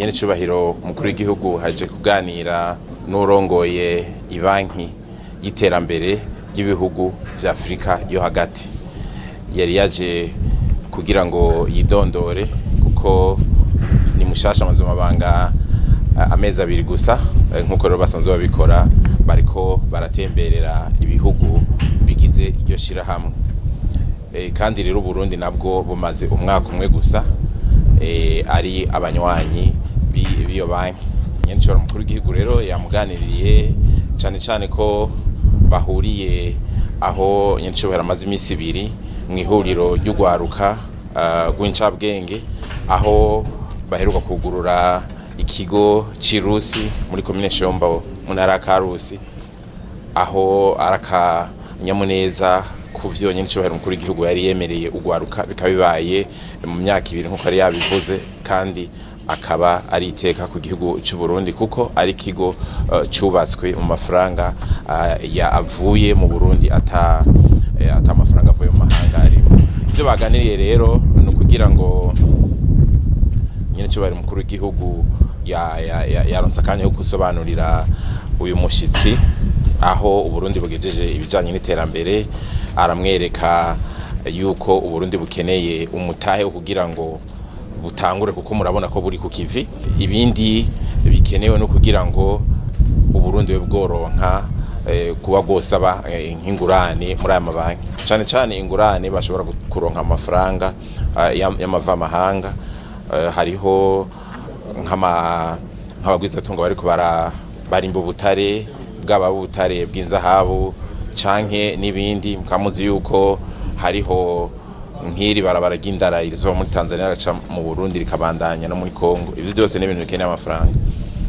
Nyenicubahiro mukuru w'igihugu haje kuganira n'uwurongoye Ibanki y'iterambere ry'ibihugu vya Afrika yo hagati. Yari yaje kugira ngo yidondore kuko ni mushasha amazimabanga amezi abiri gusa, nkuko rero basanzwe babikora, bariko baratemberera ibihugu bigize iryo shirahamwe. Kandi rero Burundi nabwo bumaze umwaka umwe gusa ari abanywanyi b'iyo banki. Nyenicubahiro mukuru w'igihugu rero yamuganiriye cane ko bahuriye aho Nyenicubahiro amaze imisi ibiri mu ihuriro ry'ugwaruka rw'incabwenge, aho baheruka kugurura ikigo c'irusi muri komine Shomba mu ntara ya Karusi, aho araka nyamuneza kuvyo Nyenicubahiro mukuru w'igihugu yari yemereye ugwaruka bikaba bibaye mu myaka ibiri nkuko ari yabivuze, kandi akaba ari iteka ku gihugu cy'u Burundi kuko ari ikigo cubatswe mu mafaranga avuye mu Burundi ata amafaranga avuye mu mahanga arimo. Ivyo baganiriye rero no kugira ngo Nyenicubahiro mukuru w'igihugu yaronse akanya ko gusobanurira uyu mushitsi aho Uburundi bugejeje ibijanye n'iterambere, aramwereka yuko Uburundi bukeneye umutahe kugira ngo butangure, kuko murabona ko buri ku kivi. Ibindi bikenewe no kugira ngo Uburundi bworonka kuba gosaba nk'ingurane muri aya mabanki, cane ingurane bashobora kuronka amafaranga y'amavamahanga. Hariho nk'abagwizatunga bariko barimba ubutare, bwaba ubutare bw'inzahabu canke n'ibindi. Mukamuzi yuko hariho nk'iri barabara ry'indara rizova muri Tanzania gaca mu Burundi rikabandanya no muri Kongo. Ivyo byose ni ibintu bikeneye amafaranga.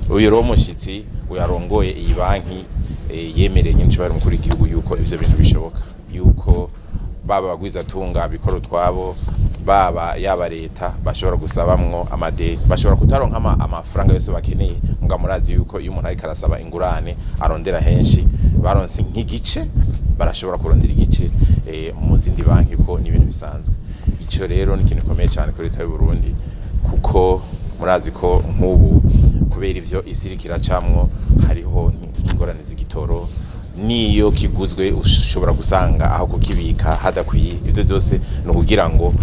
Uyu rero mushitsi uyarongoye iyi banki yemereye Nyenicubahiro mukuru w'igihugu yuko ivyo bintu bishoboka, yuko baba bagwizatunga bikora utwabo, baba yaba leta bashobora gusabamwo amadeni, bashobora kutaronka amafaranga yose bakeneye. Muga murazi yuko iyo umuntu ariko arasaba ingurane arondera henshi, baronse nk'igice barashobora kurondera igice mu zindi banki, ko ni ibintu bisanzwe. Ico rero ni ikintu gikomeye cyane kuri leta y'u Burundi, kuko murazi ko nk'ubu kubera ivyo isi iriko iracamwo hariho ingorane z'igitoro, niyo kiguzwe ushobora gusanga aho kukibika hadakwiye. Ivyo byose ni ukugira ngo